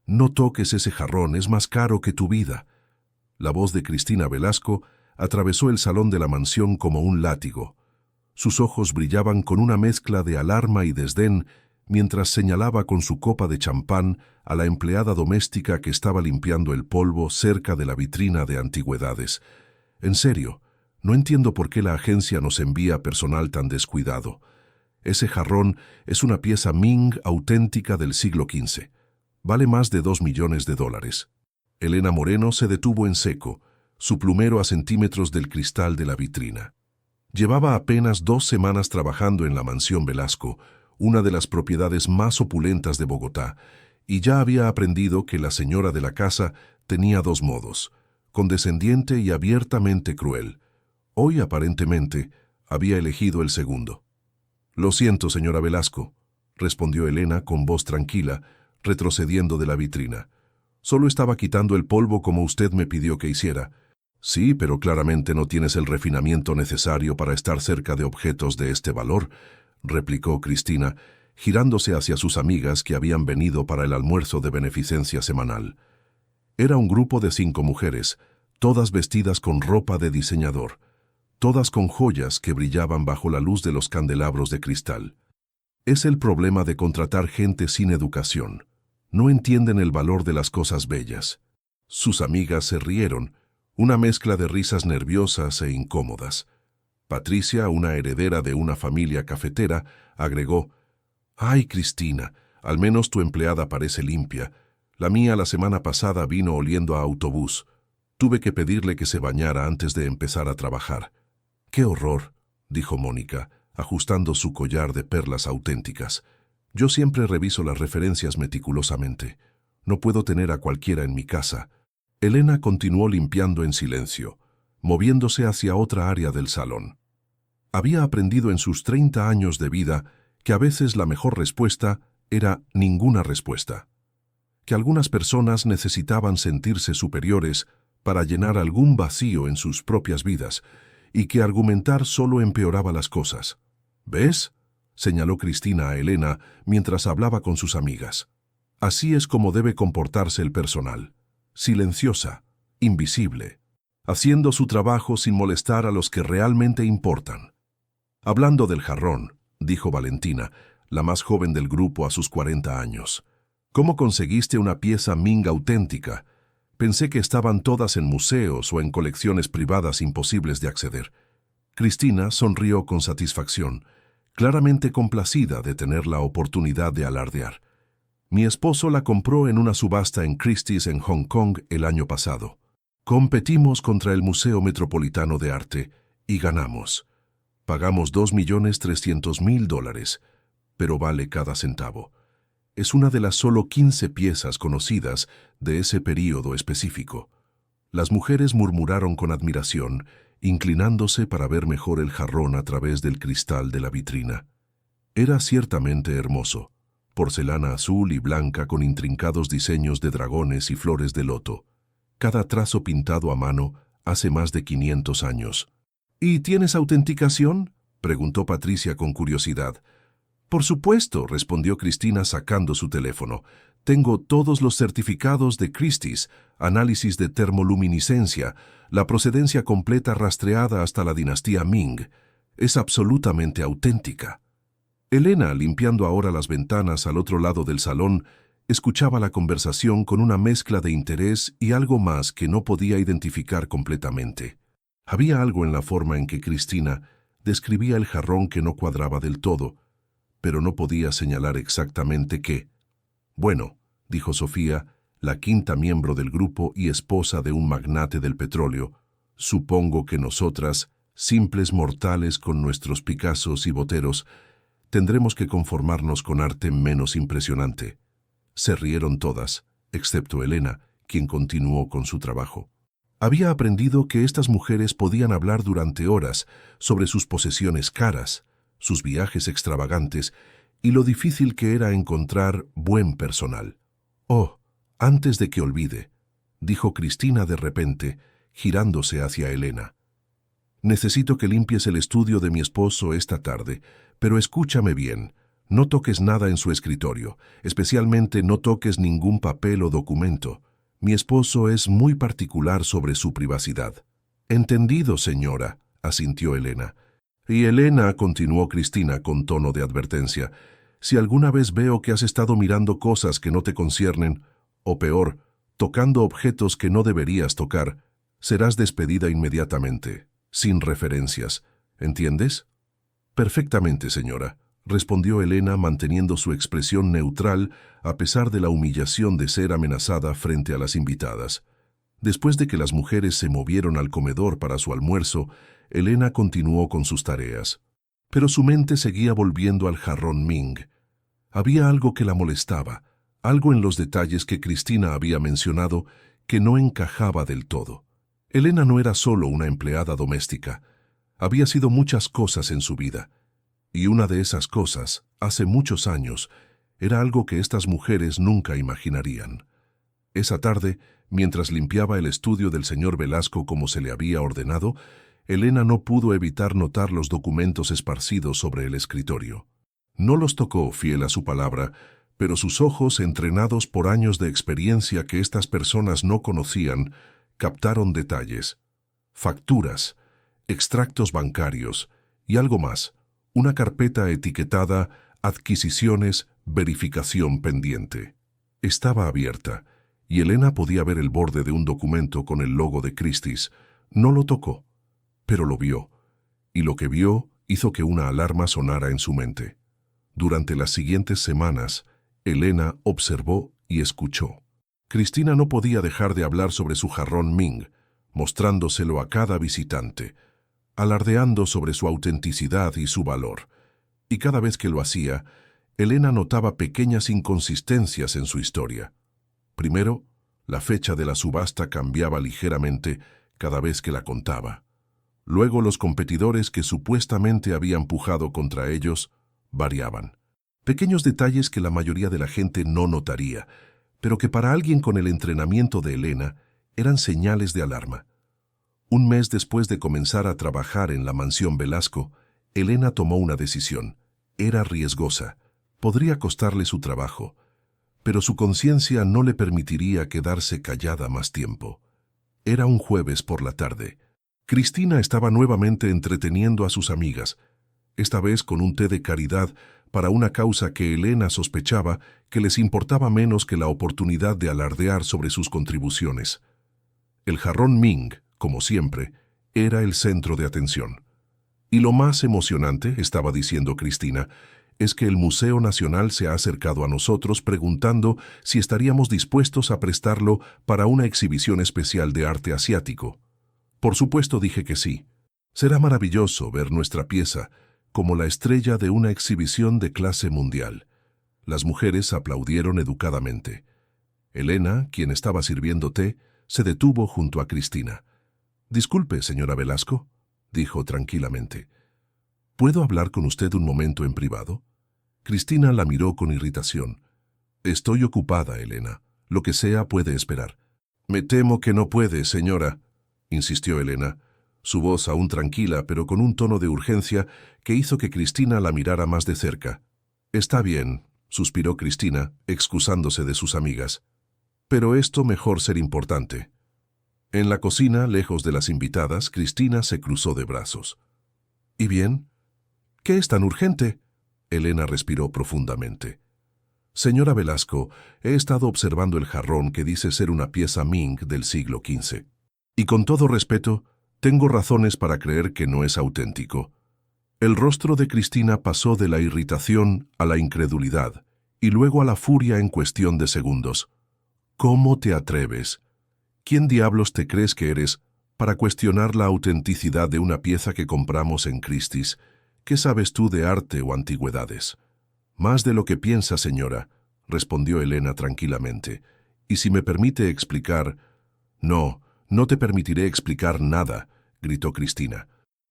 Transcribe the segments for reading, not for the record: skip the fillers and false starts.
No toques ese jarrón, es más caro que tu vida. La voz de Cristina Velasco atravesó el salón de la mansión como un látigo. Sus ojos brillaban con una mezcla de alarma y desdén mientras señalaba con su copa de champán a la empleada doméstica que estaba limpiando el polvo cerca de la vitrina de antigüedades. En serio, no entiendo por qué la agencia nos envía personal tan descuidado. Ese jarrón es una pieza Ming auténtica del siglo XV. Vale más de $2 millones. Elena Moreno se detuvo en seco, su plumero a centímetros del cristal de la vitrina. Llevaba apenas 2 semanas trabajando en la mansión Velasco, una de las propiedades más opulentas de Bogotá, y ya había aprendido que la señora de la casa tenía 2 modos, condescendiente y abiertamente cruel. Hoy, aparentemente, había elegido el segundo. «Lo siento, señora Velasco», respondió Elena con voz tranquila, retrocediendo de la vitrina. «Solo estaba quitando el polvo como usted me pidió que hiciera». «Sí, pero claramente no tienes el refinamiento necesario para estar cerca de objetos de este valor», replicó Cristina, girándose hacia sus amigas que habían venido para el almuerzo de beneficencia semanal. Era un grupo de 5 mujeres, todas vestidas con ropa de diseñador, todas con joyas que brillaban bajo la luz de los candelabros de cristal. Es el problema de contratar gente sin educación. No entienden el valor de las cosas bellas. Sus amigas se rieron, una mezcla de risas nerviosas e incómodas. Patricia, una heredera de una familia cafetera, agregó: «Ay, Cristina, al menos tu empleada parece limpia. La mía la semana pasada vino oliendo a autobús. Tuve que pedirle que se bañara antes de empezar a trabajar». «¡Qué horror!», dijo Mónica, ajustando su collar de perlas auténticas. «Yo siempre reviso las referencias meticulosamente. No puedo tener a cualquiera en mi casa». Elena continuó limpiando en silencio, moviéndose hacia otra área del salón. Había aprendido en sus 30 años de vida que a veces la mejor respuesta era ninguna respuesta. Que algunas personas necesitaban sentirse superiores para llenar algún vacío en sus propias vidas, y que argumentar solo empeoraba las cosas. «¿Ves?», señaló Cristina a Elena mientras hablaba con sus amigas. «Así es como debe comportarse el personal. Silenciosa, invisible, haciendo su trabajo sin molestar a los que realmente importan». «Hablando del jarrón», dijo Valentina, la más joven del grupo a sus 40 años. «¿Cómo conseguiste una pieza Ming auténtica? Pensé que estaban todas en museos o en colecciones privadas imposibles de acceder». Cristina sonrió con satisfacción, claramente complacida de tener la oportunidad de alardear. «Mi esposo la compró en una subasta en Christie's en Hong Kong el año pasado. Competimos contra el Museo Metropolitano de Arte y ganamos. Pagamos $2.300.000, pero vale cada centavo. Es una de las solo 15 piezas conocidas de ese período específico». Las mujeres murmuraron con admiración, inclinándose para ver mejor el jarrón a través del cristal de la vitrina. Era ciertamente hermoso, porcelana azul y blanca con intrincados diseños de dragones y flores de loto. Cada trazo pintado a mano hace más de 500 años. «¿Y tienes autenticación?», preguntó Patricia con curiosidad. «Por supuesto», respondió Cristina sacando su teléfono. «Tengo todos los certificados de Christie's, análisis de termoluminiscencia, la procedencia completa rastreada hasta la dinastía Ming. Es absolutamente auténtica». Elena, limpiando ahora las ventanas al otro lado del salón, escuchaba la conversación con una mezcla de interés y algo más que no podía identificar completamente. Había algo en la forma en que Cristina describía el jarrón que no cuadraba del todo, pero no podía señalar exactamente qué. «Bueno», dijo Sofía, la 5ª miembro del grupo y esposa de un magnate del petróleo, «supongo que nosotras, simples mortales con nuestros Picassos y Boteros, tendremos que conformarnos con arte menos impresionante». Se rieron todas, excepto Elena, quien continuó con su trabajo. Había aprendido que estas mujeres podían hablar durante horas sobre sus posesiones caras, sus viajes extravagantes y lo difícil que era encontrar buen personal. «Oh, antes de que olvide», dijo Cristina de repente, girándose hacia Elena. «Necesito que limpies el estudio de mi esposo esta tarde, pero escúchame bien, No toques nada en su escritorio, especialmente no toques ningún papel o documento. Mi esposo es muy particular sobre su privacidad. Entendido, señora, asintió Elena. Y Elena, continuó Cristina con tono de advertencia, si alguna vez veo que has estado mirando cosas que no te conciernen, o peor, tocando objetos que no deberías tocar, serás despedida inmediatamente, sin referencias. ¿Entiendes? Perfectamente, señora, respondió Elena manteniendo su expresión neutral a pesar de la humillación de ser amenazada frente a las invitadas. Después de que las mujeres se movieron al comedor para su almuerzo, Elena continuó con sus tareas. Pero su mente seguía volviendo al jarrón Ming. Había algo que la molestaba, algo en los detalles que Cristina había mencionado que no encajaba del todo. Elena no era solo una empleada doméstica, había sido muchas cosas en su vida. Y una de esas cosas, hace muchos años, era algo que estas mujeres nunca imaginarían. Esa tarde, mientras limpiaba el estudio del señor Velasco como se le había ordenado, Elena no pudo evitar notar los documentos esparcidos sobre el escritorio. No los tocó, fiel a su palabra, pero sus ojos, entrenados por años de experiencia que estas personas no conocían, captaron detalles, facturas, extractos bancarios y algo más, una carpeta etiquetada Adquisiciones, verificación pendiente. Estaba abierta, y Elena podía ver el borde de un documento con el logo de Christie's. No lo tocó, pero lo vio, y lo que vio hizo que una alarma sonara en su mente. Durante las siguientes semanas, Elena observó y escuchó. Cristina no podía dejar de hablar sobre su jarrón Ming, mostrándoselo a cada visitante, alardeando sobre su autenticidad y su valor. Y cada vez que lo hacía, Elena notaba pequeñas inconsistencias en su historia. Primero, la fecha de la subasta cambiaba ligeramente cada vez que la contaba. Luego, los competidores que supuestamente habían pujado contra ellos variaban. Pequeños detalles que la mayoría de la gente no notaría, pero que para alguien con el entrenamiento de Elena eran señales de alarma. Un mes después de comenzar a trabajar en la mansión Velasco, Elena tomó una decisión. Era riesgosa, podría costarle su trabajo, pero su conciencia no le permitiría quedarse callada más tiempo. Era un jueves por la tarde. Cristina estaba nuevamente entreteniendo a sus amigas, esta vez con un té de caridad para una causa que Elena sospechaba que les importaba menos que la oportunidad de alardear sobre sus contribuciones. El jarrón Ming, como siempre, era el centro de atención. Y lo más emocionante, estaba diciendo Cristina, es que el Museo Nacional se ha acercado a nosotros preguntando si estaríamos dispuestos a prestarlo para una exhibición especial de arte asiático. Por supuesto dije que sí. Será maravilloso ver nuestra pieza como la estrella de una exhibición de clase mundial. Las mujeres aplaudieron educadamente. Elena, quien estaba sirviendo té, se detuvo junto a Cristina. «Disculpe, señora Velasco», dijo tranquilamente. «¿Puedo hablar con usted un momento en privado?» Cristina la miró con irritación. «Estoy ocupada, Elena. Lo que sea puede esperar». «Me temo que no puede, señora», insistió Elena, su voz aún tranquila pero con un tono de urgencia que hizo que Cristina la mirara más de cerca. «Está bien», suspiró Cristina, excusándose de sus amigas. «Pero esto mejor ser importante». En la cocina, lejos de las invitadas, Cristina se cruzó de brazos. «¿Y bien? ¿Qué es tan urgente?» Elena respiró profundamente. «Señora Velasco, he estado observando el jarrón que dice ser una pieza Ming del siglo XV. Y con todo respeto, tengo razones para creer que no es auténtico». El rostro de Cristina pasó de la irritación a la incredulidad y luego a la furia en cuestión de segundos. «¿Cómo te atreves? ¿Quién diablos te crees que eres para cuestionar la autenticidad de una pieza que compramos en Christie's? ¿Qué sabes tú de arte o antigüedades?» «Más de lo que piensa, señora», respondió Elena tranquilamente. «Y si me permite explicar...» «No, no te permitiré explicar nada», gritó Cristina.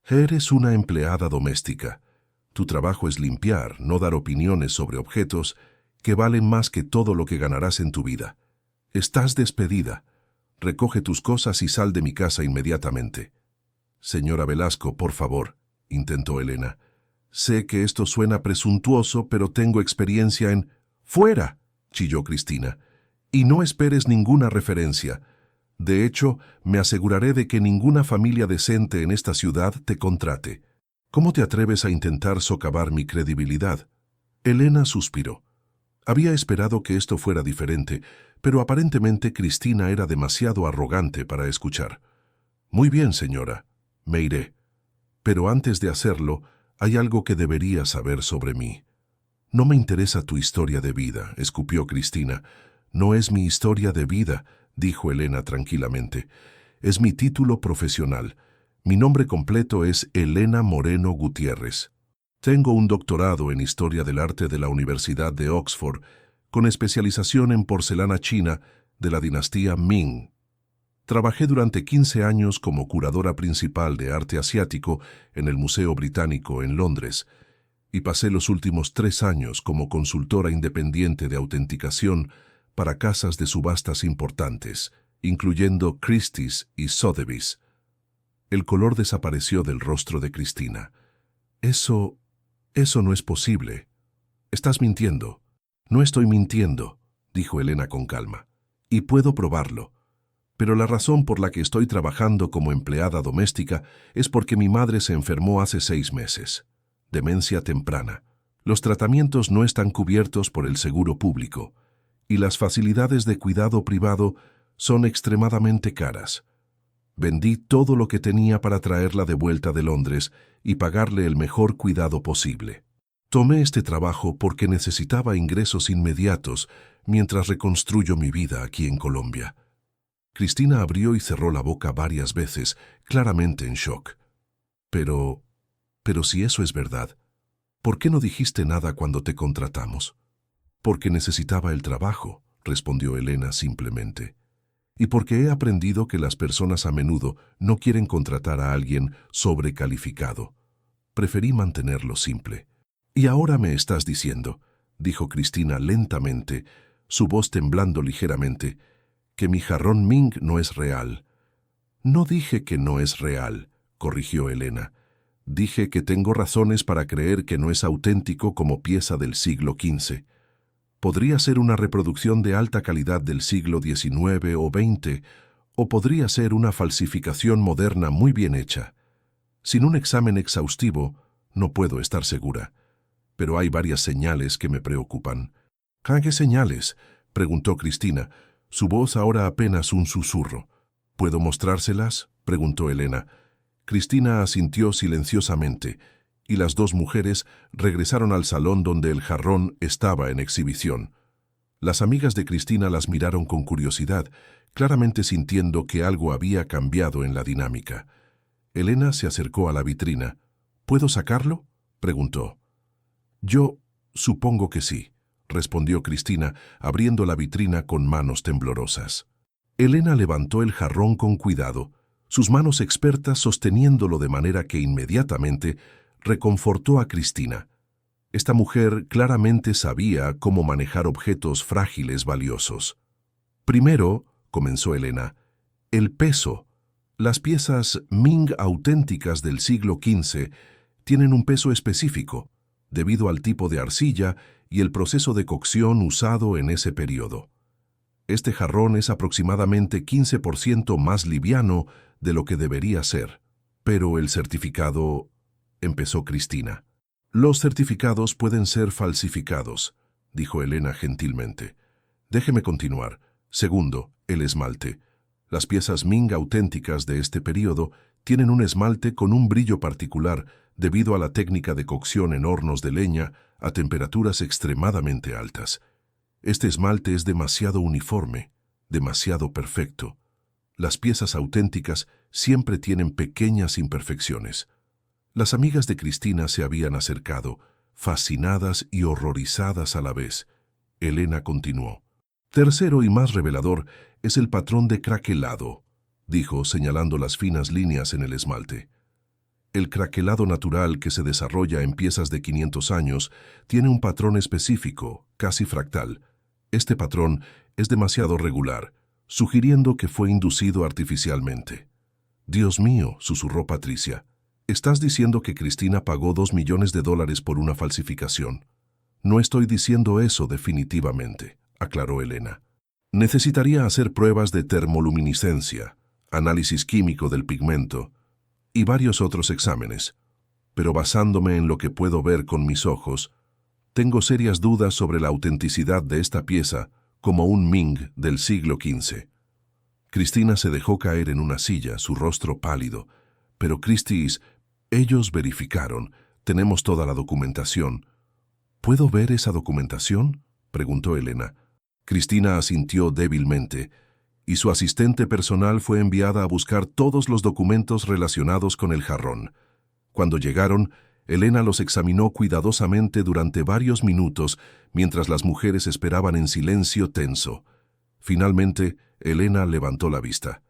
«Eres una empleada doméstica. Tu trabajo es limpiar, no dar opiniones sobre objetos que valen más que todo lo que ganarás en tu vida. Estás despedida. Recoge tus cosas y sal de mi casa inmediatamente». «Señora Velasco, por favor», intentó Elena. Sé que esto suena presuntuoso, pero tengo experiencia en... ¡Fuera!, chilló Cristina. Y no esperes ninguna referencia. De hecho, me aseguraré de que ninguna familia decente en esta ciudad te contrate. ¿Cómo te atreves a intentar socavar mi credibilidad? Elena suspiró. Había esperado que esto fuera diferente, pero aparentemente Cristina era demasiado arrogante para escuchar. Muy bien, señora, me iré. Pero antes de hacerlo, hay algo que debería saber sobre mí. No me interesa tu historia de vida, escupió Cristina. No es mi historia de vida, dijo Elena tranquilamente. Es mi título profesional. Mi nombre completo es Elena Moreno Gutiérrez. Tengo un doctorado en Historia del Arte de la Universidad de Oxford, con especialización en porcelana china de la dinastía Ming. Trabajé durante 15 años como curadora principal de arte asiático en el Museo Británico en Londres, y pasé los últimos 3 años como consultora independiente de autenticación para casas de subastas importantes, incluyendo Christie's y Sotheby's. El color desapareció del rostro de Cristina. Eso no es posible. Estás mintiendo. No estoy mintiendo, dijo Elena con calma. Y puedo probarlo. Pero la razón por la que estoy trabajando como empleada doméstica es porque mi madre se enfermó hace 6 meses. Demencia temprana. Los tratamientos no están cubiertos por el seguro público, y las facilidades de cuidado privado son extremadamente caras. Vendí todo lo que tenía para traerla de vuelta de Londres y pagarle el mejor cuidado posible. Tomé este trabajo porque necesitaba ingresos inmediatos mientras reconstruyo mi vida aquí en Colombia. Cristina abrió y cerró la boca varias veces, claramente en shock. Pero si eso es verdad, ¿por qué no dijiste nada cuando te contratamos? Porque necesitaba el trabajo, respondió Elena simplemente. Y porque he aprendido que las personas a menudo no quieren contratar a alguien sobrecalificado. Preferí mantenerlo simple. Y ahora me estás diciendo, dijo Cristina lentamente, su voz temblando ligeramente, que mi jarrón Ming no es real. No dije que no es real, corrigió Elena. Dije que tengo razones para creer que no es auténtico como pieza del siglo XV. Podría ser una reproducción de alta calidad del siglo XIX o XX, o podría ser una falsificación moderna muy bien hecha. Sin un examen exhaustivo, no puedo estar segura. Pero hay varias señales que me preocupan. ¿Qué señales?, preguntó Cristina, su voz ahora apenas un susurro. ¿Puedo mostrárselas?, preguntó Elena. Cristina asintió silenciosamente, y las dos mujeres regresaron al salón donde el jarrón estaba en exhibición. Las amigas de Cristina las miraron con curiosidad, claramente sintiendo que algo había cambiado en la dinámica. Elena se acercó a la vitrina. ¿Puedo sacarlo?, preguntó. Yo supongo que sí, respondió Cristina, abriendo la vitrina con manos temblorosas. Elena levantó el jarrón con cuidado, sus manos expertas sosteniéndolo de manera que inmediatamente reconfortó a Cristina. Esta mujer claramente sabía cómo manejar objetos frágiles valiosos. Primero, comenzó Elena, el peso. Las piezas Ming auténticas del siglo XV tienen un peso específico, debido al tipo de arcilla y el proceso de cocción usado en ese periodo. Este jarrón es aproximadamente 15% más liviano de lo que debería ser. Pero el certificado... empezó Cristina. Los certificados pueden ser falsificados, dijo Elena gentilmente. Déjeme continuar. Segundo, el esmalte. Las piezas Ming auténticas de este periodo tienen un esmalte con un brillo particular debido a la técnica de cocción en hornos de leña a temperaturas extremadamente altas. Este esmalte es demasiado uniforme, demasiado perfecto. Las piezas auténticas siempre tienen pequeñas imperfecciones. Las amigas de Cristina se habían acercado, fascinadas y horrorizadas a la vez. Elena continuó. Tercero y más revelador es el patrón de craquelado, dijo señalando las finas líneas en el esmalte. El craquelado natural que se desarrolla en piezas de 500 años tiene un patrón específico, casi fractal. Este patrón es demasiado regular, sugiriendo que fue inducido artificialmente. Dios mío, susurró Patricia. Estás diciendo que Cristina pagó $2 millones por una falsificación. No estoy diciendo eso definitivamente, aclaró Elena. Necesitaría hacer pruebas de termoluminiscencia, análisis químico del pigmento y varios otros exámenes. Pero basándome en lo que puedo ver con mis ojos, tengo serias dudas sobre la autenticidad de esta pieza como un Ming del siglo XV. Cristina se dejó caer en una silla, su rostro pálido. Pero Christie's, ellos verificaron. Tenemos toda la documentación. ¿Puedo ver esa documentación?, preguntó Elena. Cristina asintió débilmente, y su asistente personal fue enviada a buscar todos los documentos relacionados con el jarrón. Cuando llegaron, Elena los examinó cuidadosamente durante varios minutos, mientras las mujeres esperaban en silencio tenso. Finalmente, Elena levantó la vista.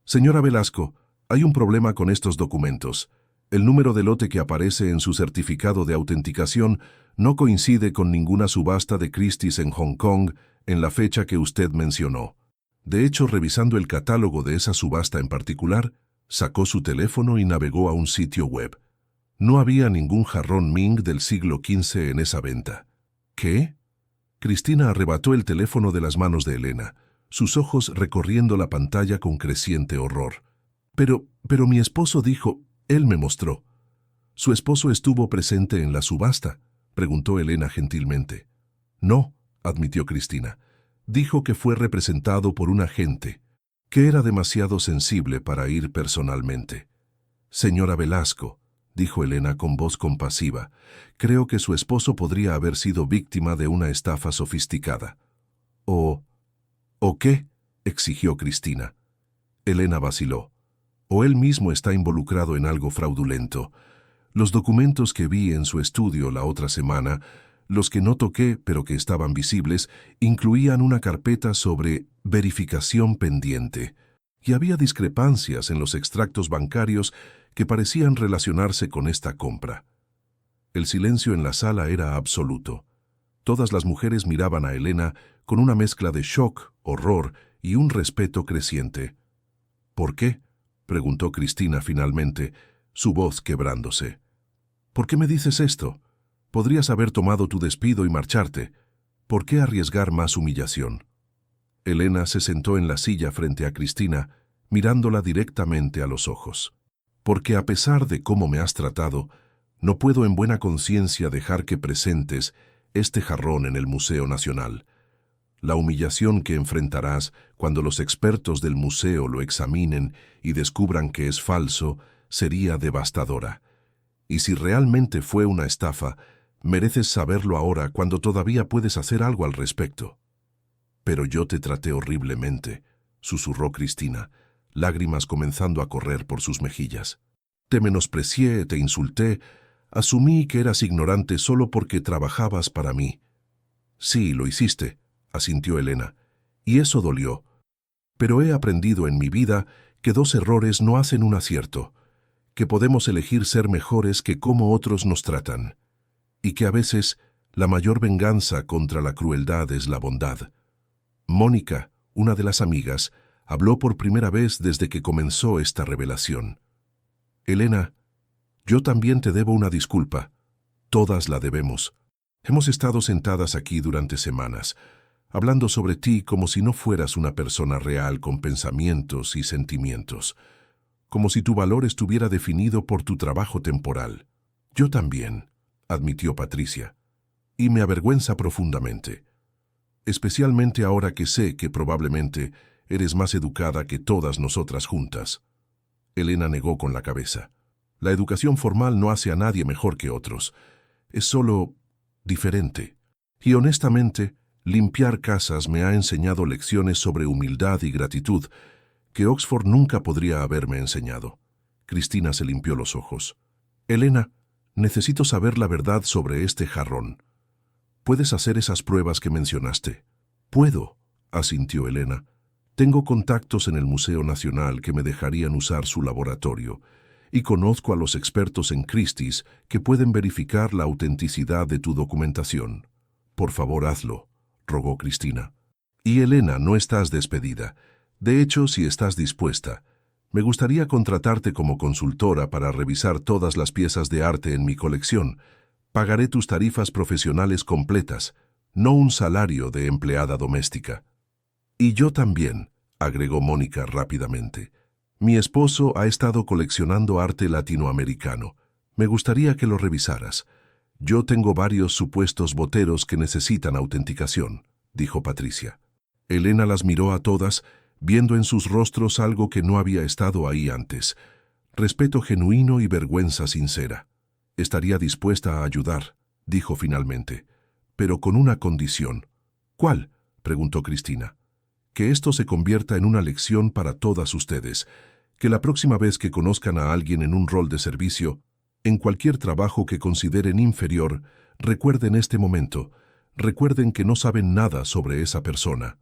«Señora Velasco, hay un problema con estos documentos. El número de lote que aparece en su certificado de autenticación no coincide con ninguna subasta de Christie's en Hong Kong en la fecha que usted mencionó. De hecho, revisando el catálogo de esa subasta en particular, sacó su teléfono y navegó a un sitio web. No había ningún jarrón Ming del siglo XV en esa venta». «¿Qué?». Cristina arrebató el teléfono de las manos de Elena, sus ojos recorriendo la pantalla con creciente horror. Pero mi esposo dijo, él me mostró». «¿Su esposo estuvo presente en la subasta?», preguntó Elena gentilmente. «No», admitió Cristina. «Dijo que fue representado por un agente, que era demasiado sensible para ir personalmente». «Señora Velasco», dijo Elena con voz compasiva, «creo que su esposo podría haber sido víctima de una estafa sofisticada». ¿O qué?», exigió Cristina. Elena vaciló. «O él mismo está involucrado en algo fraudulento. Los documentos que vi en su estudio la otra semana, los que no toqué pero que estaban visibles, incluían una carpeta sobre verificación pendiente, y había discrepancias en los extractos bancarios que parecían relacionarse con esta compra». El silencio en la sala era absoluto. Todas las mujeres miraban a Elena con una mezcla de shock, horror y un respeto creciente. «¿Por qué?», preguntó Cristina finalmente, su voz quebrándose. «¿Por qué me dices esto? Podrías haber tomado tu despido y marcharte. ¿Por qué arriesgar más humillación?». Elena se sentó en la silla frente a Cristina, mirándola directamente a los ojos. «Porque a pesar de cómo me has tratado, no puedo en buena conciencia dejar que presentes este jarrón en el Museo Nacional. La humillación que enfrentarás cuando los expertos del museo lo examinen y descubran que es falso sería devastadora. Y si realmente fue una estafa, mereces saberlo ahora cuando todavía puedes hacer algo al respecto». «Pero yo te traté horriblemente», susurró Cristina, lágrimas comenzando a correr por sus mejillas. «Te menosprecié, te insulté, asumí que eras ignorante solo porque trabajabas para mí». «Sí, lo hiciste», asintió Elena, «y eso dolió. Pero he aprendido en mi vida que 2 errores no hacen un acierto, que podemos elegir ser mejores que cómo otros nos tratan, y que a veces la mayor venganza contra la crueldad es la bondad». Mónica, una de las amigas, habló por primera vez desde que comenzó esta revelación. «Elena, yo también te debo una disculpa. Todas la debemos. Hemos estado sentadas aquí durante semanas, hablando sobre ti como si no fueras una persona real con pensamientos y sentimientos, como si tu valor estuviera definido por tu trabajo temporal. Yo también», admitió Patricia, «y me avergüenza profundamente. Especialmente ahora que sé que probablemente eres más educada que todas nosotras juntas». Elena negó con la cabeza. «La educación formal no hace a nadie mejor que otros. Es solo diferente. Y honestamente, limpiar casas me ha enseñado lecciones sobre humildad y gratitud que Oxford nunca podría haberme enseñado». Cristina se limpió los ojos. «Elena, necesito saber la verdad sobre este jarrón. ¿Puedes hacer esas pruebas que mencionaste?» «Puedo», asintió Elena. «Tengo contactos en el Museo Nacional que me dejarían usar su laboratorio, y conozco a los expertos en Christie's que pueden verificar la autenticidad de tu documentación. Por favor, hazlo», rogó Cristina. «Y Elena, no estás despedida. De hecho, si estás dispuesta, Me gustaría contratarte como consultora para revisar todas las piezas de arte en mi colección. Pagaré tus tarifas profesionales completas, no un salario de empleada doméstica. Y yo también, agregó Mónica rápidamente. Mi esposo ha estado coleccionando arte latinoamericano. Me gustaría que lo revisaras. Yo tengo varios supuestos boteros que necesitan autenticación, dijo Patricia. Elena las miró a todas, viendo en sus rostros algo que no había estado ahí antes. Respeto genuino y vergüenza sincera. Estaría dispuesta a ayudar, dijo finalmente, pero con una condición. ¿Cuál?, preguntó Cristina. Que esto se convierta en una lección para todas ustedes, que la próxima vez que conozcan a alguien en un rol de servicio, en cualquier trabajo que consideren inferior, recuerden este momento, recuerden que no saben nada sobre esa persona.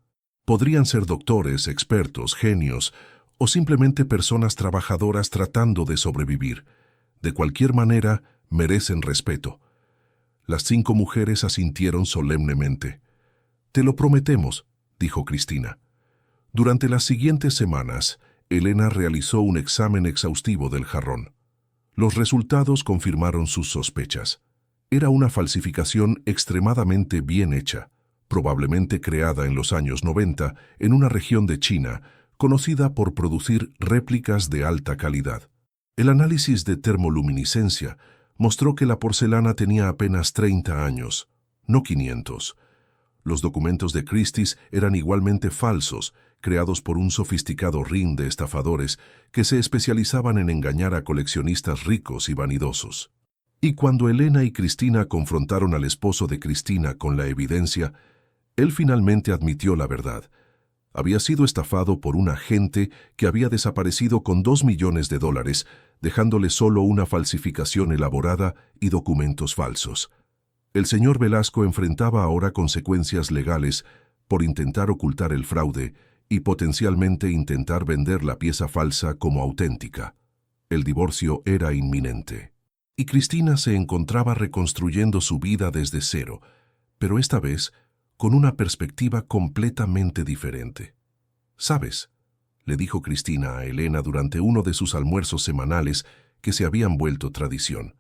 Podrían ser doctores, expertos, genios, o simplemente personas trabajadoras tratando de sobrevivir. De cualquier manera, merecen respeto. Las 5 mujeres asintieron solemnemente. «Te lo prometemos», dijo Cristina. Durante las siguientes semanas, Elena realizó un examen exhaustivo del jarrón. Los resultados confirmaron sus sospechas. Era una falsificación extremadamente bien hecha, probablemente creada en los años 90 en una región de China, conocida por producir réplicas de alta calidad. El análisis de termoluminiscencia mostró que la porcelana tenía apenas 30 años, no 500. Los documentos de Christie's eran igualmente falsos, creados por un sofisticado ring de estafadores que se especializaban en engañar a coleccionistas ricos y vanidosos. Y cuando Elena y Cristina confrontaron al esposo de Cristina con la evidencia, él finalmente admitió la verdad. Había sido estafado por un agente que había desaparecido con $2 millones, dejándole solo una falsificación elaborada y documentos falsos. El señor Velasco enfrentaba ahora consecuencias legales por intentar ocultar el fraude y potencialmente intentar vender la pieza falsa como auténtica. El divorcio era inminente. Y Cristina se encontraba reconstruyendo su vida desde cero, pero esta vez con una perspectiva completamente diferente. «¿Sabes?», le dijo Cristina a Elena durante uno de sus almuerzos semanales que se habían vuelto tradición.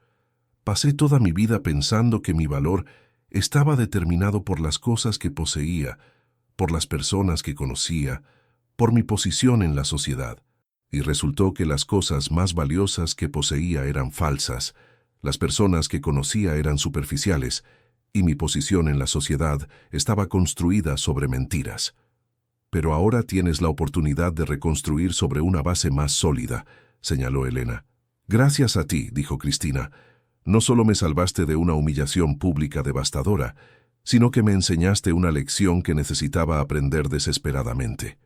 «Pasé toda mi vida pensando que mi valor estaba determinado por las cosas que poseía, por las personas que conocía, por mi posición en la sociedad. Y resultó que las cosas más valiosas que poseía eran falsas, las personas que conocía eran superficiales, y mi posición en la sociedad estaba construida sobre mentiras. Pero ahora tienes la oportunidad de reconstruir sobre una base más sólida», señaló Elena. «Gracias a ti», dijo Cristina, «no solo me salvaste de una humillación pública devastadora, sino que me enseñaste una lección que necesitaba aprender desesperadamente».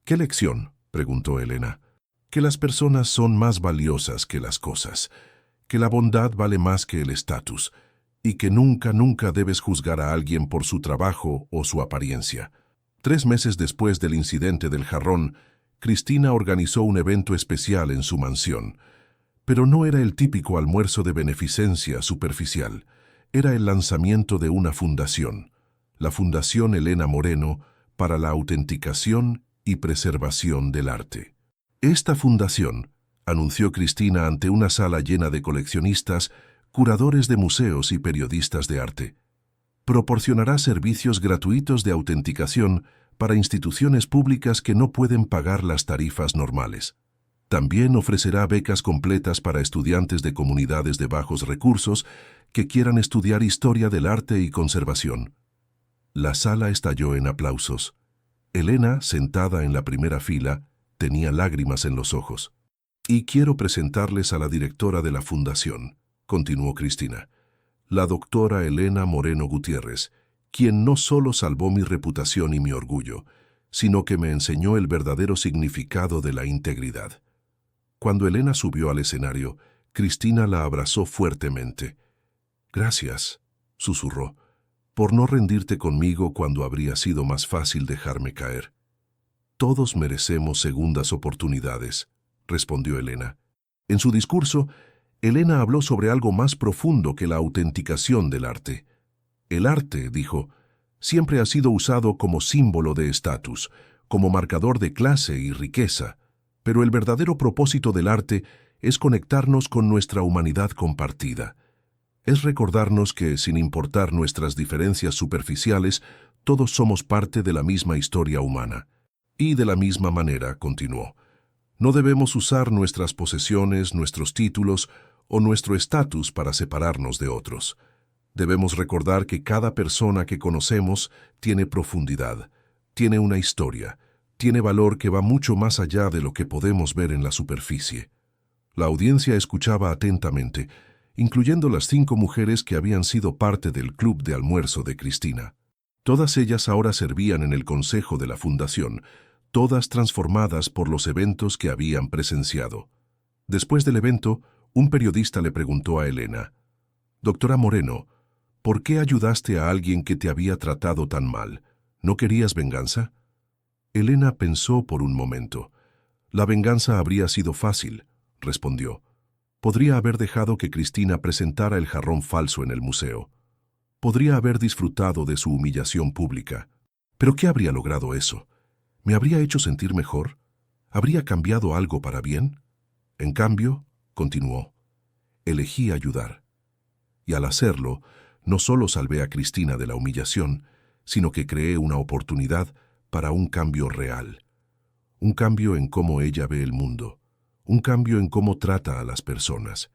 «¿Qué lección?», preguntó Elena. «Que las personas son más valiosas que las cosas, que la bondad vale más que el estatus, y que nunca debes juzgar a alguien por su trabajo o su apariencia». 3 meses después del incidente del jarrón, Cristina organizó un evento especial en su mansión. Pero no era el típico almuerzo de beneficencia superficial. Era el lanzamiento de una fundación, la Fundación Elena Moreno para la Autenticación y Preservación del Arte. Esta fundación, anunció Cristina ante una sala llena de coleccionistas, curadores de museos y periodistas de arte, proporcionará servicios gratuitos de autenticación para instituciones públicas que no pueden pagar las tarifas normales. También ofrecerá becas completas para estudiantes de comunidades de bajos recursos que quieran estudiar historia del arte y conservación. La sala estalló en aplausos. Elena, sentada en la primera fila, tenía lágrimas en los ojos. «Y quiero presentarles a la directora de la fundación», continuó Cristina, «la doctora Elena Moreno Gutiérrez, quien no solo salvó mi reputación y mi orgullo, sino que me enseñó el verdadero significado de la integridad». Cuando Elena subió al escenario, Cristina la abrazó fuertemente. «Gracias», susurró, «por no rendirte conmigo cuando habría sido más fácil dejarme caer». «Todos merecemos segundas oportunidades», respondió Elena. En su discurso, Elena habló sobre algo más profundo que la autenticación del arte. El arte, dijo, siempre ha sido usado como símbolo de estatus, como marcador de clase y riqueza. Pero el verdadero propósito del arte es conectarnos con nuestra humanidad compartida. Es recordarnos que, sin importar nuestras diferencias superficiales, todos somos parte de la misma historia humana. Y de la misma manera, continuó, no debemos usar nuestras posesiones, nuestros títulos o nuestro estatus para separarnos de otros. Debemos recordar que cada persona que conocemos tiene profundidad, tiene una historia, tiene valor que va mucho más allá de lo que podemos ver en la superficie. La audiencia escuchaba atentamente, incluyendo las 5 mujeres que habían sido parte del club de almuerzo de Cristina. Todas ellas ahora servían en el consejo de la fundación, todas transformadas por los eventos que habían presenciado. Después del evento, un periodista le preguntó a Elena, «Doctora Moreno, ¿por qué ayudaste a alguien que te había tratado tan mal? ¿No querías venganza?» Elena pensó por un momento. «La venganza habría sido fácil», respondió. «Podría haber dejado que Cristina presentara el jarrón falso en el museo. Podría haber disfrutado de su humillación pública. ¿Pero qué habría logrado eso? ¿Me habría hecho sentir mejor? ¿Habría cambiado algo para bien? En cambio», continuó, «elegí ayudar. Y al hacerlo, no solo salvé a Cristina de la humillación, sino que creé una oportunidad para un cambio real. Un cambio en cómo ella ve el mundo. Un cambio en cómo trata a las personas.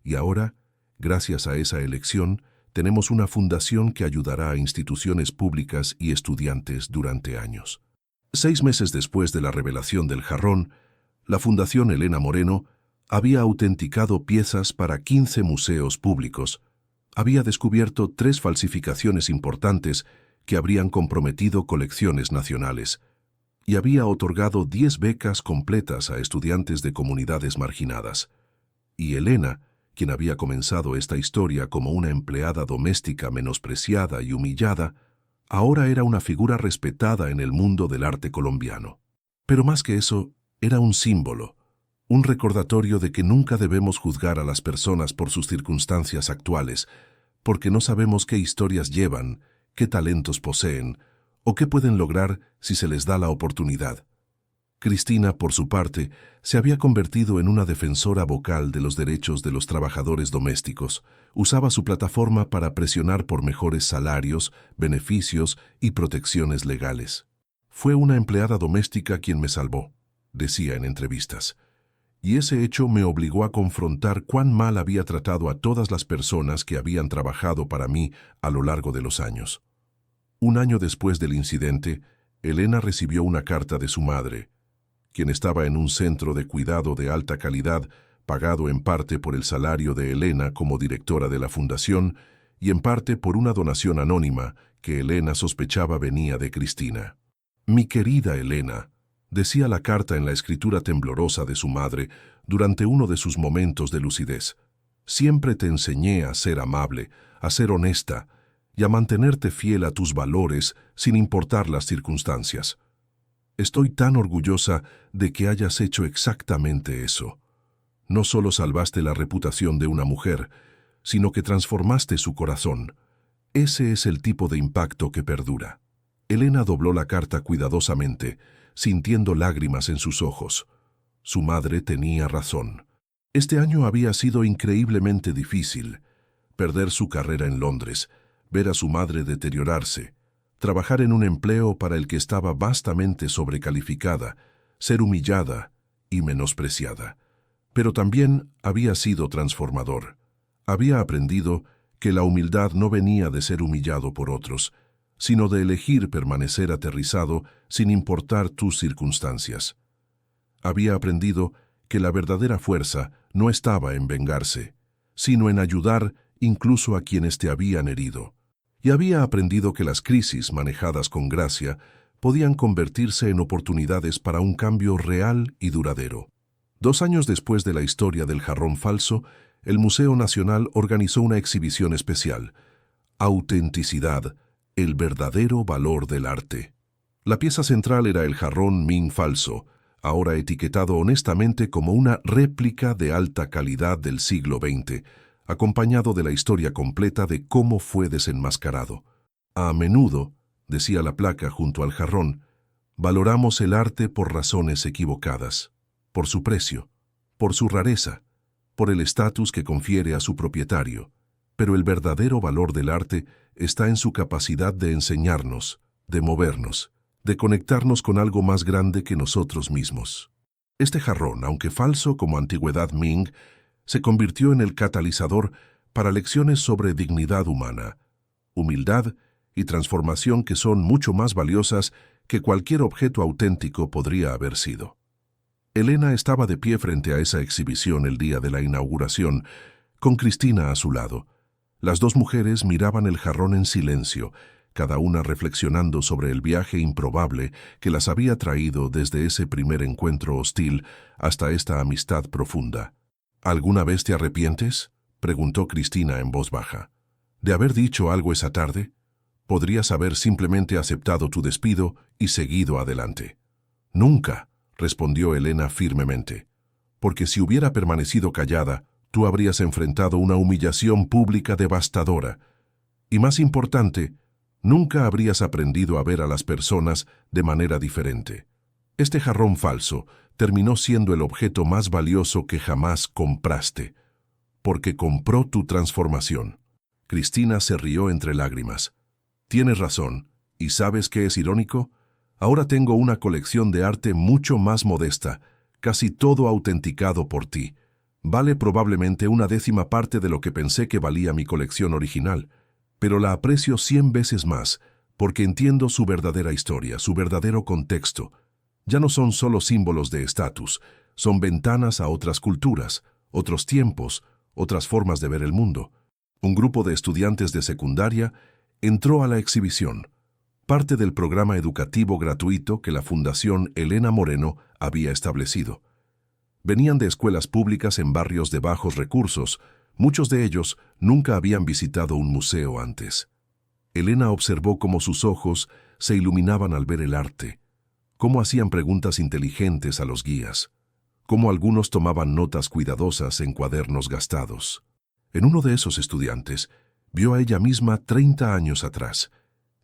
Y ahora, gracias a esa elección, tenemos una fundación que ayudará a instituciones públicas y estudiantes durante años». 6 meses después de la revelación del jarrón, la Fundación Elena Moreno había autenticado piezas para 15 museos públicos, había descubierto 3 falsificaciones importantes que habrían comprometido colecciones nacionales, y había otorgado 10 becas completas a estudiantes de comunidades marginadas. Y Elena, quien había comenzado esta historia como una empleada doméstica menospreciada y humillada, ahora era una figura respetada en el mundo del arte colombiano. Pero más que eso, era un símbolo, un recordatorio de que nunca debemos juzgar a las personas por sus circunstancias actuales, porque no sabemos qué historias llevan, qué talentos poseen, o qué pueden lograr si se les da la oportunidad. Cristina, por su parte, se había convertido en una defensora vocal de los derechos de los trabajadores domésticos. Usaba su plataforma para presionar por mejores salarios, beneficios y protecciones legales. «Fue una empleada doméstica quien me salvó», decía en entrevistas. «Y ese hecho me obligó a confrontar cuán mal había tratado a todas las personas que habían trabajado para mí a lo largo de los años». Un año después del incidente, Elena recibió una carta de su madre, quien estaba en un centro de cuidado de alta calidad, pagado en parte por el salario de Elena como directora de la fundación y en parte por una donación anónima que Elena sospechaba venía de Cristina. «Mi querida Elena», decía la carta en la escritura temblorosa de su madre durante uno de sus momentos de lucidez, «siempre te enseñé a ser amable, a ser honesta y a mantenerte fiel a tus valores sin importar las circunstancias. Estoy tan orgullosa de que hayas hecho exactamente eso. No solo salvaste la reputación de una mujer, sino que transformaste su corazón. Ese es el tipo de impacto que perdura». Elena dobló la carta cuidadosamente, sintiendo lágrimas en sus ojos. Su madre tenía razón. Este año había sido increíblemente difícil. Perder su carrera en Londres, ver a su madre deteriorarse, trabajar en un empleo para el que estaba vastamente sobrecalificada, ser humillada y menospreciada. Pero también había sido transformador. Había aprendido que la humildad no venía de ser humillado por otros, sino de elegir permanecer aterrizado sin importar tus circunstancias. Había aprendido que la verdadera fuerza no estaba en vengarse, sino en ayudar incluso a quienes te habían herido. Y había aprendido que las crisis manejadas con gracia podían convertirse en oportunidades para un cambio real y duradero. 2 años después de la historia del jarrón falso, el Museo Nacional organizó una exhibición especial, Autenticidad, el verdadero valor del arte. La pieza central era el jarrón Ming falso, ahora etiquetado honestamente como una réplica de alta calidad del siglo XX, acompañado de la historia completa de cómo fue desenmascarado. «A menudo», decía la placa junto al jarrón, «valoramos el arte por razones equivocadas. por su precio, por su rareza, por el estatus que confiere a su propietario. Pero el verdadero valor del arte está en su capacidad de enseñarnos, de movernos, de conectarnos con algo más grande que nosotros mismos. Este jarrón, aunque falso como antigüedad Ming, se convirtió en el catalizador para lecciones sobre dignidad humana, humildad y transformación que son mucho más valiosas que cualquier objeto auténtico podría haber sido. Elena estaba de pie frente a esa exhibición el día de la inauguración, con Cristina a su lado. Las dos mujeres miraban el jarrón en silencio, cada una reflexionando sobre el viaje improbable que las había traído desde ese primer encuentro hostil hasta esta amistad profunda. ¿Alguna vez te arrepientes?, preguntó Cristina en voz baja. ¿De haber dicho algo esa tarde? Podrías haber simplemente aceptado tu despido y seguido adelante. Nunca, respondió Elena firmemente, porque si hubiera permanecido callada, tú habrías enfrentado una humillación pública devastadora. Y más importante, nunca habrías aprendido a ver a las personas de manera diferente. Este jarrón falso terminó siendo el objeto más valioso que jamás compraste, porque compró tu transformación. Cristina se rió entre lágrimas. Tienes razón, ¿y sabes qué es irónico? Ahora tengo una colección de arte mucho más modesta, casi todo autenticado por ti. Vale probablemente una 10ª parte de lo que pensé que valía mi colección original, pero la aprecio 100 veces más, porque entiendo su verdadera historia, su verdadero contexto. Ya no son solo símbolos de estatus, son ventanas a otras culturas, otros tiempos, otras formas de ver el mundo. Un grupo de estudiantes de secundaria entró a la exhibición, parte del programa educativo gratuito que la Fundación Elena Moreno había establecido. Venían de escuelas públicas en barrios de bajos recursos, muchos de ellos nunca habían visitado un museo antes. Elena observó cómo sus ojos se iluminaban al ver el arte, cómo hacían preguntas inteligentes a los guías, cómo algunos tomaban notas cuidadosas en cuadernos gastados. En uno de esos estudiantes, vio a ella misma 30 años atrás,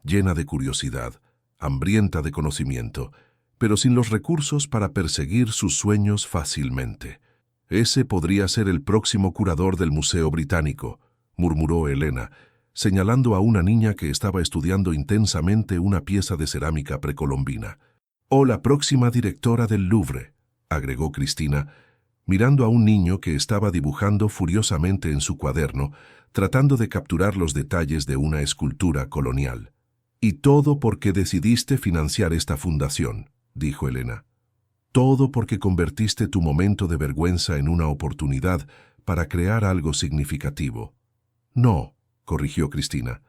llena de curiosidad, hambrienta de conocimiento, pero sin los recursos para perseguir sus sueños fácilmente. Ese podría ser el próximo curador del Museo Británico, murmuró Elena, señalando a una niña que estaba estudiando intensamente una pieza de cerámica precolombina. O la próxima directora del Louvre, agregó Cristina, mirando a un niño que estaba dibujando furiosamente en su cuaderno, tratando de capturar los detalles de una escultura colonial. Y todo porque decidiste financiar esta fundación, dijo Elena. Todo porque convertiste tu momento de vergüenza en una oportunidad para crear algo significativo. No, corrigió Cristina.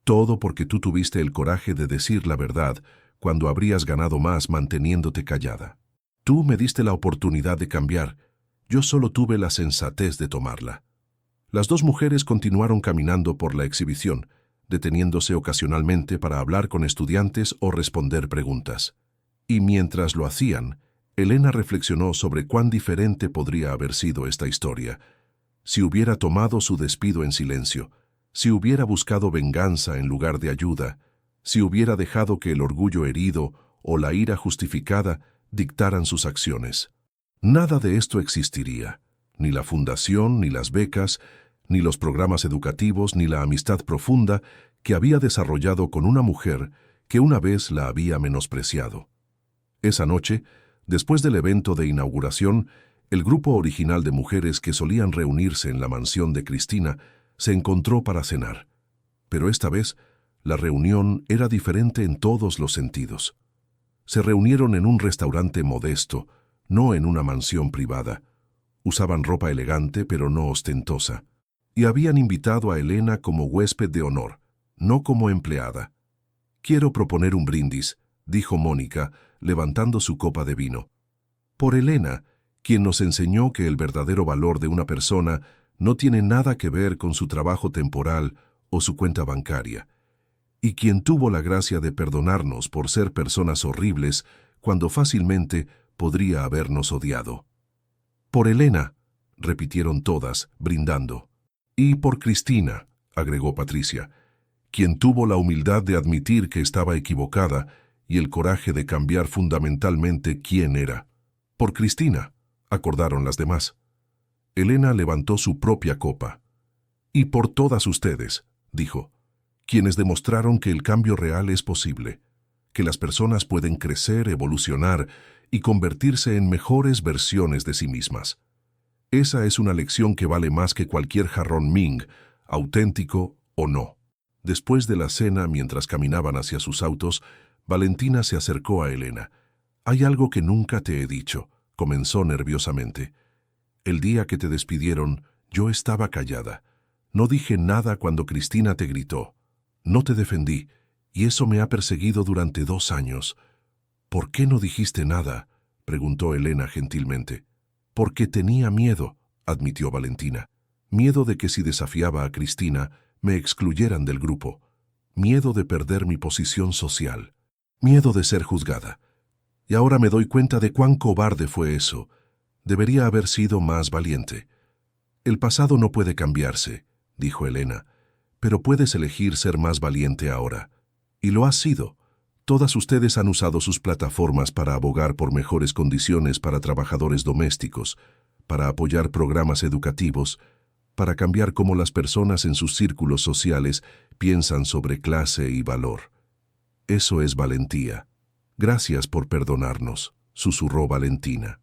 Todo porque tú tuviste el coraje de decir la verdad cuando habrías ganado más manteniéndote callada. Tú me diste la oportunidad de cambiar, yo solo tuve la sensatez de tomarla. Las dos mujeres continuaron caminando por la exhibición, deteniéndose ocasionalmente para hablar con estudiantes o responder preguntas. Y mientras lo hacían, Elena reflexionó sobre cuán diferente podría haber sido esta historia, si hubiera tomado su despido en silencio, si hubiera buscado venganza en lugar de ayuda, si hubiera dejado que el orgullo herido o la ira justificada dictaran sus acciones. Nada de esto existiría, ni la fundación, ni las becas, ni los programas educativos, ni la amistad profunda que había desarrollado con una mujer que una vez la había menospreciado. Esa noche, después del evento de inauguración, el grupo original de mujeres que solían reunirse en la mansión de Cristina se encontró para cenar. Pero esta vez, la reunión era diferente en todos los sentidos. Se reunieron en un restaurante modesto, no en una mansión privada. Usaban ropa elegante pero no ostentosa. Y habían invitado a Elena como huésped de honor, no como empleada. «Quiero proponer un brindis», dijo Mónica, levantando su copa de vino. «Por Elena, quien nos enseñó que el verdadero valor de una persona no tiene nada que ver con su trabajo temporal o su cuenta bancaria, y quien tuvo la gracia de perdonarnos por ser personas horribles cuando fácilmente podría habernos odiado». «Por Elena», repitieron todas, brindando. «Y por Cristina», agregó Patricia, quien tuvo la humildad de admitir que estaba equivocada y el coraje de cambiar fundamentalmente quién era. «Por Cristina», acordaron las demás. Elena levantó su propia copa. Y por todas ustedes, dijo, quienes demostraron que el cambio real es posible, que las personas pueden crecer, evolucionar y convertirse en mejores versiones de sí mismas. Esa es una lección que vale más que cualquier jarrón Ming, auténtico o no. Después de la cena, mientras caminaban hacia sus autos, Valentina se acercó a Elena. «Hay algo que nunca te he dicho», comenzó nerviosamente. «El día que te despidieron, yo estaba callada. No dije nada cuando Cristina te gritó. No te defendí, y eso me ha perseguido durante 2 años». «¿Por qué no dijiste nada?», preguntó Elena gentilmente. «Porque tenía miedo», admitió Valentina. «Miedo de que si desafiaba a Cristina, me excluyeran del grupo. Miedo de perder mi posición social. Miedo de ser juzgada. Y ahora me doy cuenta de cuán cobarde fue eso. Debería haber sido más valiente». «El pasado no puede cambiarse», dijo Elena, «pero puedes elegir ser más valiente ahora. Y lo has sido. Todas ustedes han usado sus plataformas para abogar por mejores condiciones para trabajadores domésticos, para apoyar programas educativos, para cambiar cómo las personas en sus círculos sociales piensan sobre clase y valor. Eso es valentía. Gracias por perdonarnos», susurró Valentina.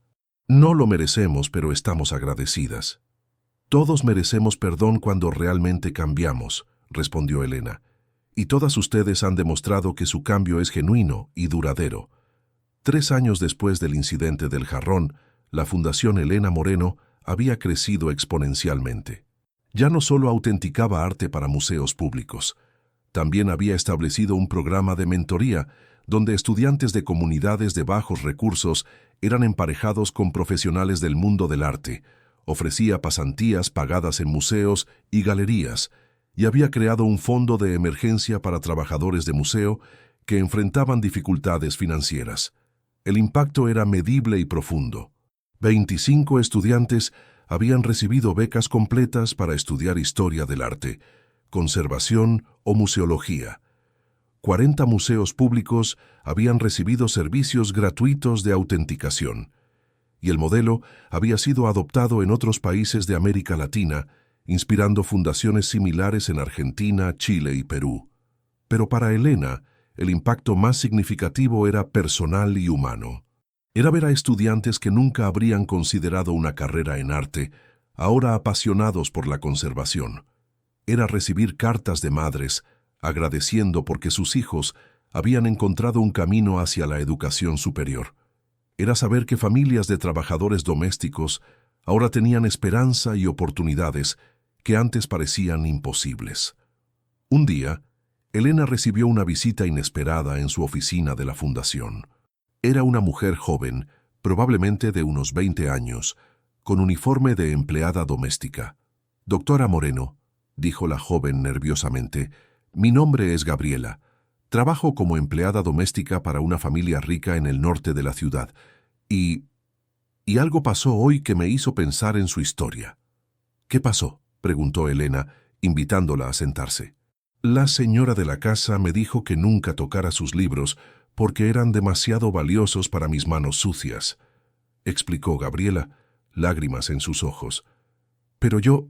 «No lo merecemos, pero estamos agradecidas». «Todos merecemos perdón cuando realmente cambiamos», respondió Elena. «Y todas ustedes han demostrado que su cambio es genuino y duradero». 3 años después del incidente del jarrón, la Fundación Elena Moreno había crecido exponencialmente. Ya no solo autenticaba arte para museos públicos, también había establecido un programa de mentoría donde estudiantes de comunidades de bajos recursos eran emparejados con profesionales del mundo del arte, ofrecía pasantías pagadas en museos y galerías, y había creado un fondo de emergencia para trabajadores de museo que enfrentaban dificultades financieras. El impacto era medible y profundo. 25 estudiantes habían recibido becas completas para estudiar historia del arte, conservación o museología. 40 museos públicos habían recibido servicios gratuitos de autenticación. Y el modelo había sido adoptado en otros países de América Latina, inspirando fundaciones similares en Argentina, Chile y Perú. Pero para Elena, el impacto más significativo era personal y humano. Era ver a estudiantes que nunca habrían considerado una carrera en arte, ahora apasionados por la conservación. Era recibir cartas de madres, agradeciendo porque sus hijos habían encontrado un camino hacia la educación superior. Era saber que familias de trabajadores domésticos ahora tenían esperanza y oportunidades que antes parecían imposibles. Un día, Elena recibió una visita inesperada en su oficina de la fundación. Era una mujer joven, probablemente de unos 20 años, con uniforme de empleada doméstica. «Doctora Moreno», dijo la joven nerviosamente, «mi nombre es Gabriela. Trabajo como empleada doméstica para una familia rica en el norte de la ciudad. Y algo pasó hoy que me hizo pensar en su historia». «¿Qué pasó?», preguntó Elena, invitándola a sentarse. «La señora de la casa me dijo que nunca tocara sus libros porque eran demasiado valiosos para mis manos sucias», explicó Gabriela, lágrimas en sus ojos. «Pero yo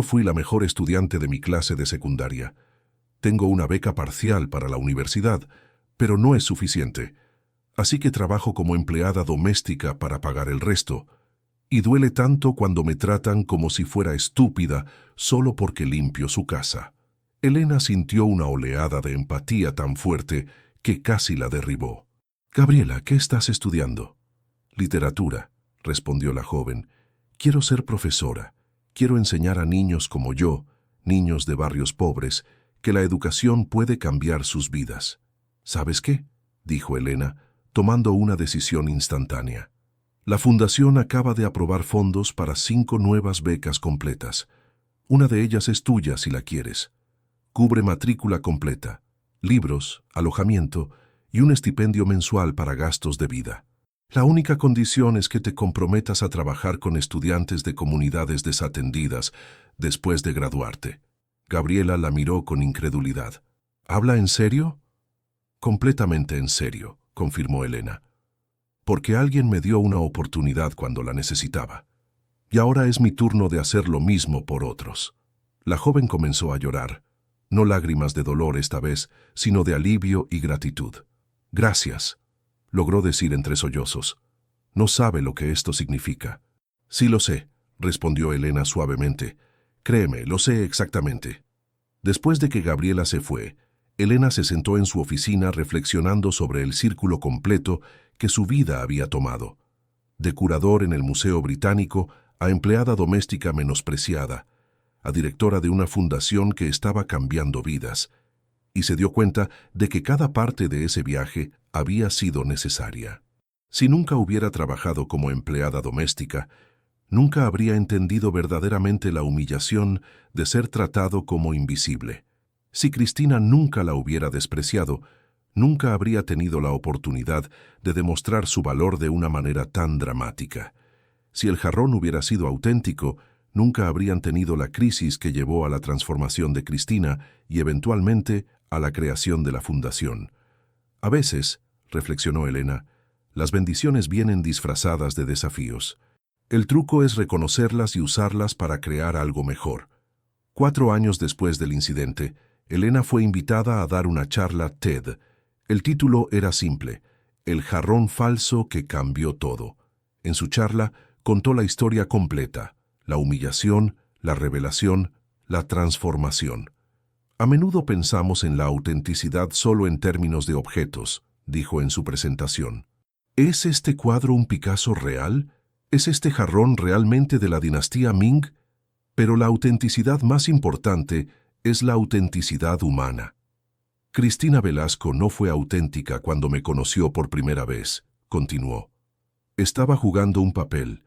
fui la mejor estudiante de mi clase de secundaria. Tengo una beca parcial para la universidad, pero no es suficiente. Así que trabajo como empleada doméstica para pagar el resto. Y duele tanto cuando me tratan como si fuera estúpida solo porque limpio su casa». Elena sintió una oleada de empatía tan fuerte que casi la derribó. «Gabriela, ¿qué estás estudiando?» «Literatura», respondió la joven. «Quiero ser profesora. Quiero enseñar a niños como yo, niños de barrios pobres, que la educación puede cambiar sus vidas». «¿Sabes qué?», dijo Elena, tomando una decisión instantánea. «La Fundación acaba de aprobar fondos para 5 nuevas becas completas. Una de ellas es tuya si la quieres. Cubre matrícula completa, libros, alojamiento y un estipendio mensual para gastos de vida. La única condición es que te comprometas a trabajar con estudiantes de comunidades desatendidas después de graduarte». Gabriela la miró con incredulidad. «¿Habla en serio?» «Completamente en serio», confirmó Elena. porque alguien me dio una oportunidad cuando la necesitaba. Y ahora es mi turno de hacer lo mismo por otros. La joven comenzó a llorar, no lágrimas de dolor esta vez, sino de alivio y gratitud. Gracias, logró decir entre sollozos. No sabe lo que esto significa. Sí lo sé, respondió Elena suavemente. Créeme, lo sé exactamente. Después de que Gabriela se fue, Elena se sentó en su oficina reflexionando sobre el círculo completo que su vida había tomado. De curador en el Museo Británico a empleada doméstica menospreciada, a directora de una fundación que estaba cambiando vidas, y se dio cuenta de que cada parte de ese viaje había sido necesaria. Si nunca hubiera trabajado como empleada doméstica, nunca habría entendido verdaderamente la humillación de ser tratado como invisible. Si Cristina nunca la hubiera despreciado, nunca habría tenido la oportunidad de demostrar su valor de una manera tan dramática. Si el jarrón hubiera sido auténtico, nunca habrían tenido la crisis que llevó a la transformación de Cristina y eventualmente a la creación de la fundación. A veces, reflexionó Elena, las bendiciones vienen disfrazadas de desafíos. El truco es reconocerlas y usarlas para crear algo mejor. 4 años después del incidente, Elena fue invitada a dar una charla TED. El título era simple: El jarrón falso que cambió todo. En su charla contó la historia completa: la humillación, la revelación, la transformación. A menudo pensamos en la autenticidad solo en términos de objetos, dijo en su presentación. ¿Es este cuadro un Picasso real? ¿Es este jarrón realmente de la dinastía Ming? Pero la autenticidad más importante es la autenticidad humana. Cristina Velasco no fue auténtica cuando me conoció por primera vez, continuó. Estaba jugando un papel,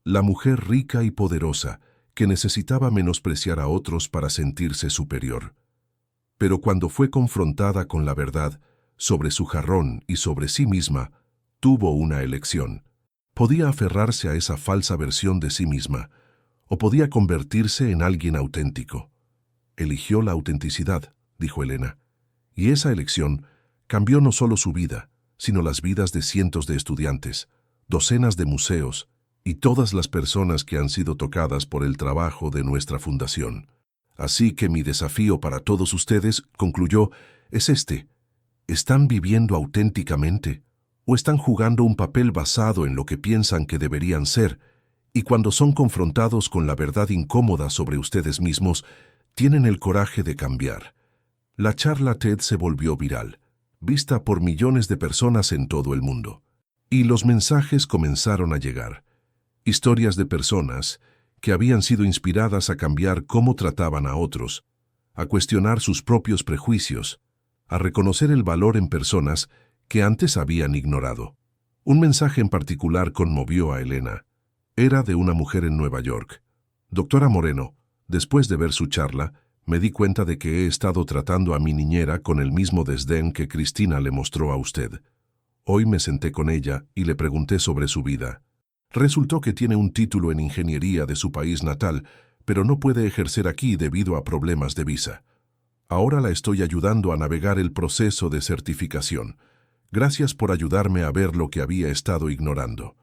la mujer rica y poderosa, que necesitaba menospreciar a otros para sentirse superior. Pero cuando fue confrontada con la verdad sobre su jarrón y sobre sí misma, tuvo una elección. Podía aferrarse a esa falsa versión de sí misma, o podía convertirse en alguien auténtico. Eligió la autenticidad, dijo Elena, y esa elección cambió no solo su vida, sino las vidas de cientos de estudiantes, docenas de museos y todas las personas que han sido tocadas por el trabajo de nuestra fundación. Así que mi desafío para todos ustedes, concluyó, es este: ¿están viviendo auténticamente o están jugando un papel basado en lo que piensan que deberían ser, y cuando son confrontados con la verdad incómoda sobre ustedes mismos, tienen el coraje de cambiar? La charla TED se volvió viral, vista por millones de personas en todo el mundo. Y los mensajes comenzaron a llegar. Historias de personas que habían sido inspiradas a cambiar cómo trataban a otros, a cuestionar sus propios prejuicios, a reconocer el valor en personas que antes habían ignorado. Un mensaje en particular conmovió a Elena. Era de una mujer en Nueva York. Doctora Moreno, después de ver su charla, me di cuenta de que he estado tratando a mi niñera con el mismo desdén que Cristina le mostró a usted. Hoy me senté con ella y le pregunté sobre su vida. Resultó que tiene un título en ingeniería de su país natal, pero no puede ejercer aquí debido a problemas de visa. Ahora la estoy ayudando a navegar el proceso de certificación. Gracias por ayudarme a ver lo que había estado ignorando.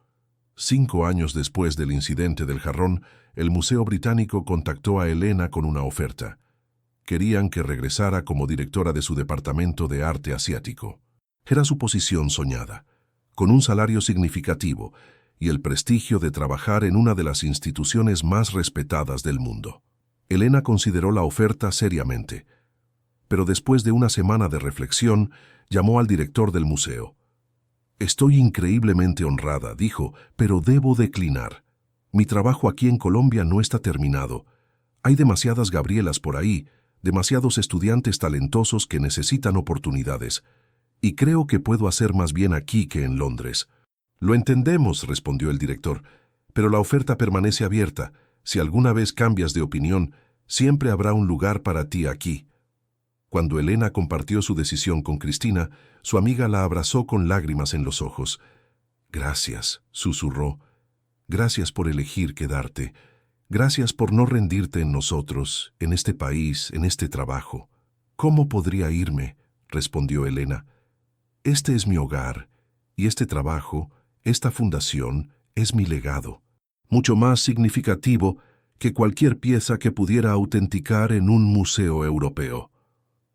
5 años después del incidente del jarrón, el Museo Británico contactó a Elena con una oferta. Querían que regresara como directora de su departamento de arte asiático. Era su posición soñada, con un salario significativo y el prestigio de trabajar en una de las instituciones más respetadas del mundo. Elena consideró la oferta seriamente, pero después de una semana de reflexión, llamó al director del museo. Estoy increíblemente honrada, dijo, pero debo declinar. Mi trabajo aquí en Colombia no está terminado. Hay demasiadas Gabrielas por ahí, demasiados estudiantes talentosos que necesitan oportunidades, y creo que puedo hacer más bien aquí que en Londres. Lo entendemos, respondió el director, pero la oferta permanece abierta. Si alguna vez cambias de opinión, siempre habrá un lugar para ti aquí. Cuando Elena compartió su decisión con Cristina, su amiga la abrazó con lágrimas en los ojos. Gracias, susurró. Gracias por elegir quedarte. Gracias por no rendirte en nosotros, en este país, en este trabajo. ¿Cómo podría irme?, respondió Elena. Este es mi hogar, y este trabajo Esta fundación es mi legado, mucho más significativo que cualquier pieza que pudiera autenticar en un museo europeo.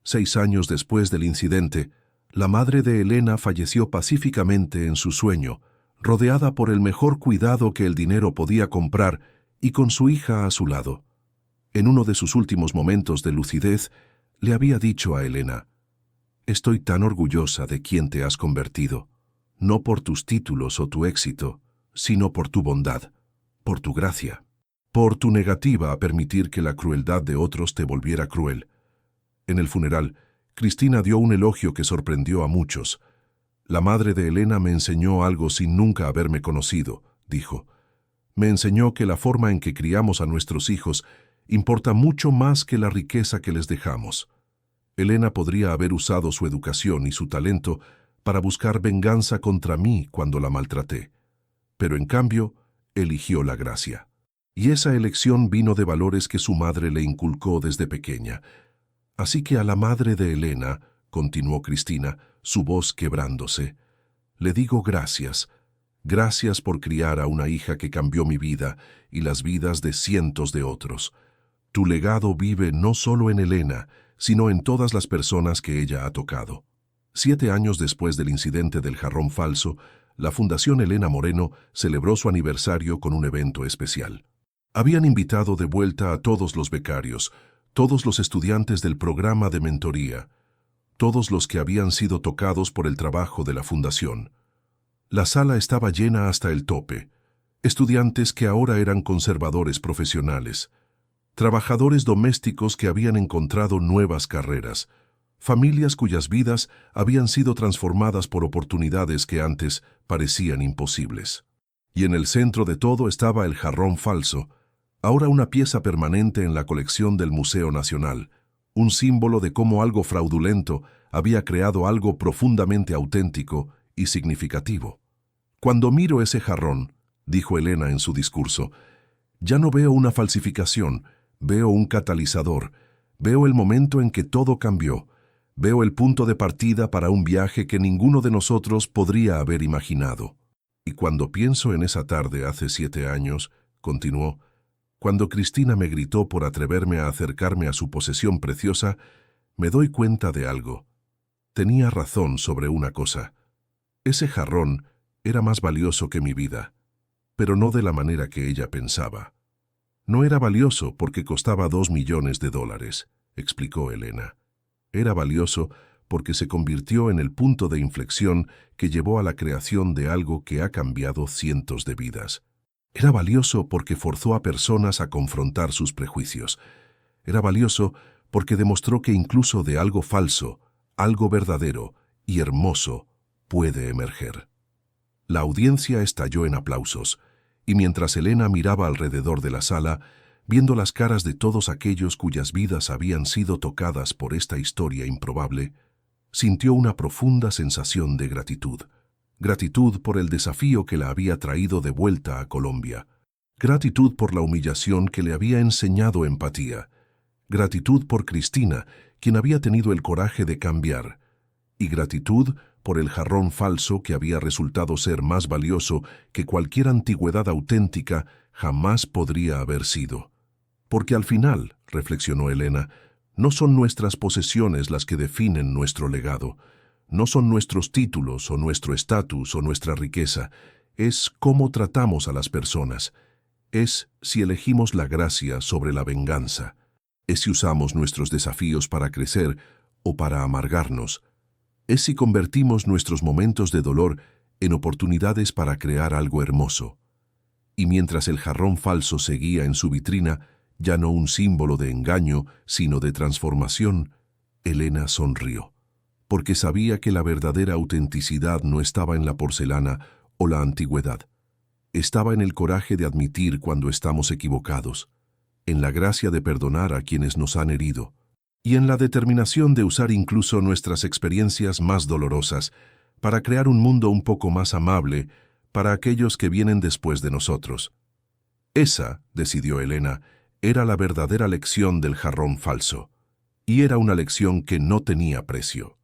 6 años después del incidente, la madre de Elena falleció pacíficamente en su sueño, rodeada por el mejor cuidado que el dinero podía comprar y con su hija a su lado. En uno de sus últimos momentos de lucidez, le había dicho a Elena: «Estoy tan orgullosa de quién te has convertido, no por tus títulos o tu éxito, sino por tu bondad, por tu gracia, por tu negativa a permitir que la crueldad de otros te volviera cruel». En el funeral, Cristina dio un elogio que sorprendió a muchos. «La madre de Elena me enseñó algo sin nunca haberme conocido», dijo. «Me enseñó que la forma en que criamos a nuestros hijos importa mucho más que la riqueza que les dejamos». Elena podría haber usado su educación y su talento para buscar venganza contra mí cuando la maltraté, pero en cambio eligió la gracia. Y esa elección vino de valores que su madre le inculcó desde pequeña. Así que a la madre de Elena, continuó Cristina, su voz quebrándose, le digo gracias. Gracias por criar a una hija que cambió mi vida y las vidas de cientos de otros. Tu legado vive no solo en Elena, sino en todas las personas que ella ha tocado. 7 años después del incidente del jarrón falso, la Fundación Elena Moreno celebró su aniversario con un evento especial. Habían invitado de vuelta a todos los becarios, todos los estudiantes del programa de mentoría, todos los que habían sido tocados por el trabajo de la Fundación. La sala estaba llena hasta el tope. Estudiantes que ahora eran conservadores profesionales, trabajadores domésticos que habían encontrado nuevas carreras, familias cuyas vidas habían sido transformadas por oportunidades que antes parecían imposibles. Y en el centro de todo estaba el jarrón falso, ahora una pieza permanente en la colección del Museo Nacional, un símbolo de cómo algo fraudulento había creado algo profundamente auténtico y significativo. «Cuando miro ese jarrón», dijo Elena en su discurso, «ya no veo una falsificación, veo un catalizador, veo el momento en que todo cambió, veo el punto de partida para un viaje que ninguno de nosotros podría haber imaginado. Y cuando pienso en esa tarde hace 7 años», continuó, «cuando Cristina me gritó por atreverme a acercarme a su posesión preciosa, me doy cuenta de algo. Tenía razón sobre una cosa. Ese jarrón era más valioso que mi vida, pero no de la manera que ella pensaba. No era valioso porque costaba $2 millones, explicó Elena. Era valioso porque se convirtió en el punto de inflexión que llevó a la creación de algo que ha cambiado cientos de vidas. Era valioso porque forzó a personas a confrontar sus prejuicios. Era valioso porque demostró que incluso de algo falso, algo verdadero y hermoso puede emerger». La audiencia estalló en aplausos, y mientras Elena miraba alrededor de la sala, viendo las caras de todos aquellos cuyas vidas habían sido tocadas por esta historia improbable, sintió una profunda sensación de gratitud. Gratitud por el desafío que la había traído de vuelta a Colombia. Gratitud por la humillación que le había enseñado empatía. Gratitud por Cristina, quien había tenido el coraje de cambiar. Y gratitud por el jarrón falso que había resultado ser más valioso que cualquier antigüedad auténtica jamás podría haber sido. Porque al final, reflexionó Elena, no son nuestras posesiones las que definen nuestro legado, no son nuestros títulos o nuestro estatus o nuestra riqueza, es cómo tratamos a las personas, es si elegimos la gracia sobre la venganza, es si usamos nuestros desafíos para crecer o para amargarnos, es si convertimos nuestros momentos de dolor en oportunidades para crear algo hermoso. Y mientras el jarrón falso seguía en su vitrina, ya no un símbolo de engaño, sino de transformación, Elena sonrió, porque sabía que la verdadera autenticidad no estaba en la porcelana o la antigüedad. Estaba en el coraje de admitir cuando estamos equivocados, en la gracia de perdonar a quienes nos han herido, y en la determinación de usar incluso nuestras experiencias más dolorosas para crear un mundo un poco más amable para aquellos que vienen después de nosotros. Esa, decidió Elena, era la verdadera lección del jarrón falso, y era una lección que no tenía precio.